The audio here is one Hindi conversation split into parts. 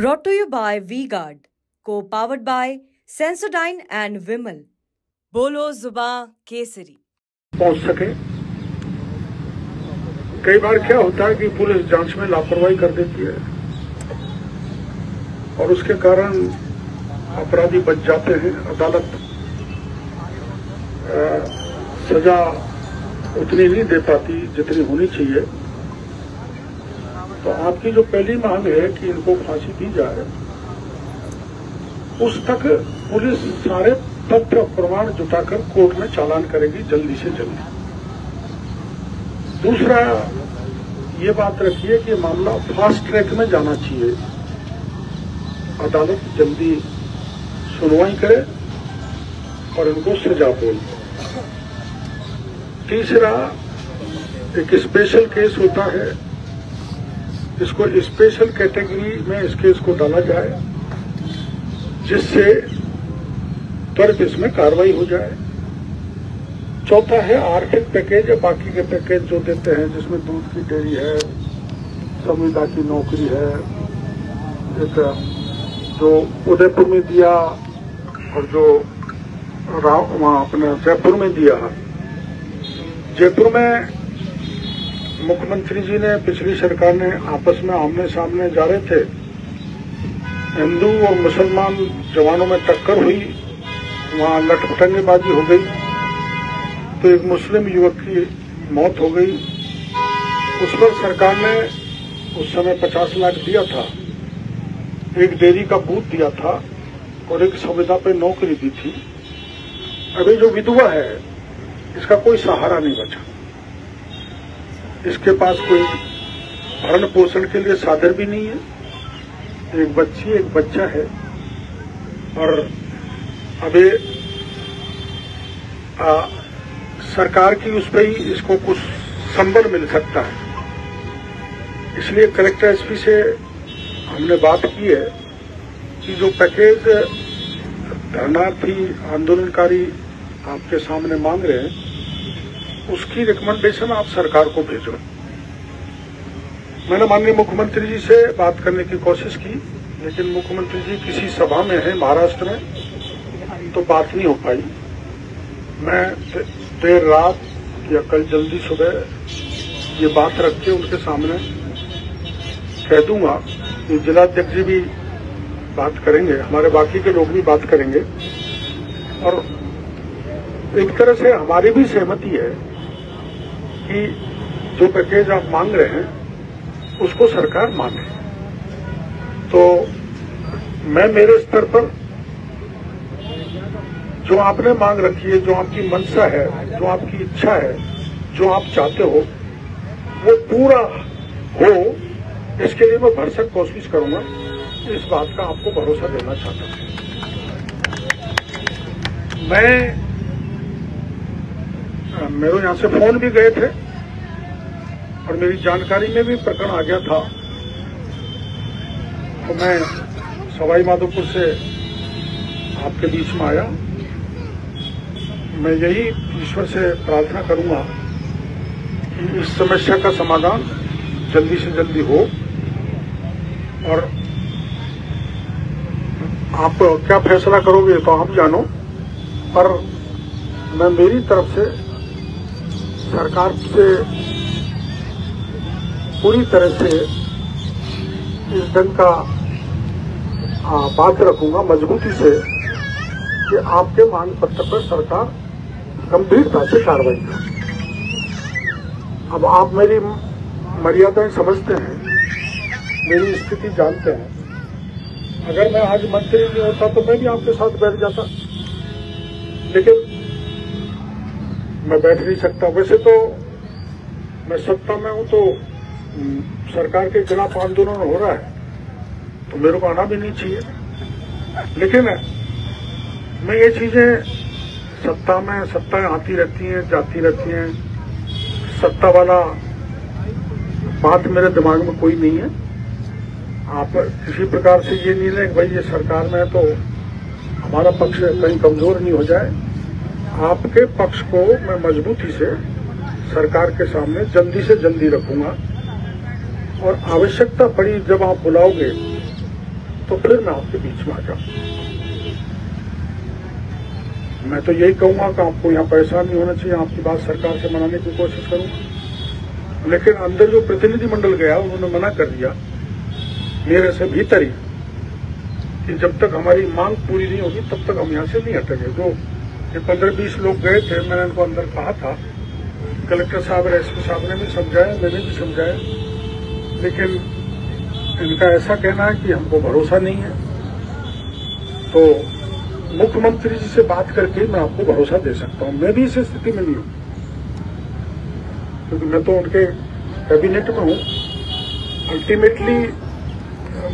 Brought to you by V-Guard, co-powered by Sensodyne and Vimal. बोलो जुबां केसरी। पहुंच सके। कई बार क्या होता है कि पुलिस जांच में लापरवाही कर देती है और उसके कारण अपराधी बच जाते हैं। अदालत सजा उतनी नहीं दे पाती जितनी होनी चाहिए। तो आपकी जो पहली मांग है कि इनको फांसी दी जाए, उस तक पुलिस सारे तथ्य प्रमाण जुटाकर कोर्ट में चालान करेगी जल्दी से जल्दी। दूसरा, ये बात रखिए कि मामला फास्ट ट्रैक में जाना चाहिए। अदालत जल्दी सुनवाई करे और इनको सजा दे। तीसरा, एक स्पेशल केस होता है, इसको स्पेशल कैटेगरी में इस केस को डाला जाए जिससे त्वरित इसमें कार्रवाई हो जाए। चौथा है आर्थिक पैकेज या बाकी के पैकेज जो देते हैं, जिसमें दूध की डेयरी है, संविदा की नौकरी है, एक जो उदयपुर में दिया और जो वहां अपने जयपुर में दिया। जयपुर में मुख्यमंत्री जी ने, पिछली सरकार ने आपस में आमने सामने जा रहे थे, हिंदू और मुसलमान जवानों में टक्कर हुई, वहां लटपटंगेबाजी हो गई तो एक मुस्लिम युवक की मौत हो गई। उस पर सरकार ने उस समय 50 लाख दिया था, एक डेयरी का बूथ दिया था और एक संविदा पे नौकरी दी थी। अभी जो विधवा है, इसका कोई सहारा नहीं बचा। इसके पास कोई भरण पोषण के लिए साधन भी नहीं है। एक बच्ची, एक बच्चा है और अभी सरकार की उस पर ही इसको कुछ संबल मिल सकता है। इसलिए कलेक्टर एसपी से हमने बात की है कि जो पैकेज धरनार्थी आंदोलनकारी आपके सामने मांग रहे हैं, उसकी रिकमेंडेशन आप सरकार को भेजो। मैंने माननीय मुख्यमंत्री जी से बात करने की कोशिश की, लेकिन मुख्यमंत्री जी किसी सभा में हैं महाराष्ट्र में, तो बात नहीं हो पाई। मैं देर रात या कल जल्दी सुबह ये बात रख के उनके सामने कह दूंगा कि जिलाध्यक्ष जी भी बात करेंगे, हमारे बाकी के लोग भी बात करेंगे और एक तरह से हमारी भी सहमति है कि जो पैकेज आप मांग रहे हैं उसको सरकार माने। तो मैं मेरे स्तर पर जो आपने मांग रखी है, जो आपकी मंशा है, जो आपकी इच्छा है, जो आप चाहते हो, वो पूरा हो, इसके लिए मैं भरसक कोशिश करूंगा। इस बात का आपको भरोसा देना चाहता हूं। मेरे यहां से फोन भी गए थे और मेरी जानकारी में भी प्रकरण आ गया था, तो मैं सवाई माधोपुर से आपके बीच में आया। मैं यही ईश्वर से प्रार्थना करूंगा कि इस समस्या का समाधान जल्दी से जल्दी हो और आप क्या फैसला करोगे तो आप जानो, पर मैं मेरी तरफ से सरकार से पूरी तरह से इस ढंग का बात रखूंगा मजबूती से कि आपके मांग पत्र पर सरकार गंभीरता से कार्रवाई करे। अब आप मेरी मर्यादाएं समझते हैं, मेरी स्थिति जानते हैं। अगर मैं आज मंत्री नहीं होता तो मैं भी आपके साथ बैठ जाता, लेकिन मैं बैठ नहीं सकता। वैसे तो मैं सत्ता में हूं, तो सरकार के खिलाफ आंदोलन हो रहा है तो मेरे को आना भी नहीं चाहिए, लेकिन मैं ये चीजें सत्ताएं आती रहती हैं, जाती रहती हैं। सत्ता वाला बात मेरे दिमाग में कोई नहीं है। आप किसी प्रकार से ये नहीं लें कि भाई ये सरकार में है तो हमारा पक्ष कहीं कमजोर नहीं हो जाए। आपके पक्ष को मैं मजबूती से सरकार के सामने जल्दी से जल्दी रखूंगा और आवश्यकता पड़ी जब आप बुलाओगे तो फिर मैं आपके बीच में आ जाऊं। मैं तो यही कहूंगा कि आपको यहाँ परेशान नहीं होना चाहिए, आपकी बात सरकार से मनाने की कोशिश करूंगा। लेकिन अंदर जो प्रतिनिधिमंडल गया उन्होंने मना कर दिया मेरे से भीतर ही कि जब तक हमारी मांग पूरी नहीं होगी तब तक हम यहाँ से नहीं हटेंगे। जो ये 15-20 लोग गए थे, मैंने उनको अंदर कहा था, कलेक्टर साहब और एसपी साहब ने भी समझाया, मैंने भी समझाया, लेकिन इनका ऐसा कहना है कि हमको भरोसा नहीं है। तो मुख्यमंत्री जी से बात करके मैं आपको भरोसा दे सकता हूं। मैं भी इस स्थिति में नहीं हूं क्योंकि मैं तो उनके कैबिनेट में हूं। अल्टीमेटली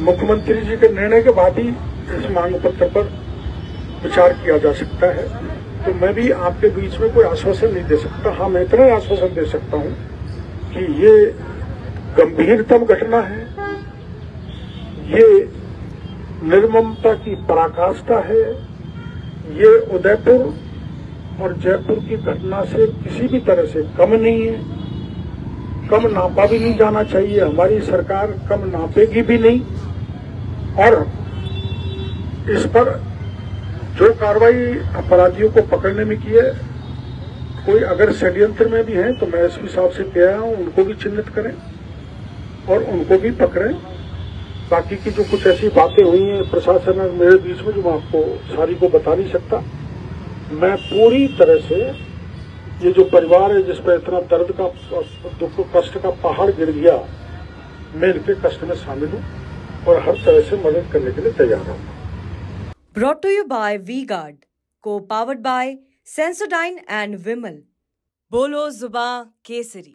मुख्यमंत्री जी के निर्णय के बाद ही इस मांग पत्र पर विचार किया जा सकता है। तो मैं भी आपके बीच में कोई आश्वासन नहीं दे सकता। हाँ, मैं इतना आश्वासन दे सकता हूं कि ये गंभीरतम घटना है, ये निर्ममता की पराकाष्ठा है, ये उदयपुर और जयपुर की घटना से किसी भी तरह से कम नहीं है, कम नापा भी नहीं जाना चाहिए। हमारी सरकार कम नापेगी भी नहीं। और इस पर जो कार्रवाई अपराधियों को पकड़ने में की है, कोई अगर षड्यंत्र में भी है तो मैं एसपी साहब से कह रहा हूं उनको भी चिन्हित करें और उनको भी पकड़ें। बाकी की जो कुछ ऐसी बातें हुई हैं प्रशासन और मेरे बीच में, जो मैं आपको सारी को बता नहीं सकता। मैं पूरी तरह से ये जो परिवार है जिस पर इतना दर्द का, दुख, कष्ट का पहाड़ गिर गया, मैं इनके कष्ट में शामिल हूं और हर तरह से मदद करने के लिए तैयार हूं। Brought to you by V-Guard, co-powered by Sensodyne and Vimal. Bolo Zuba Kesari.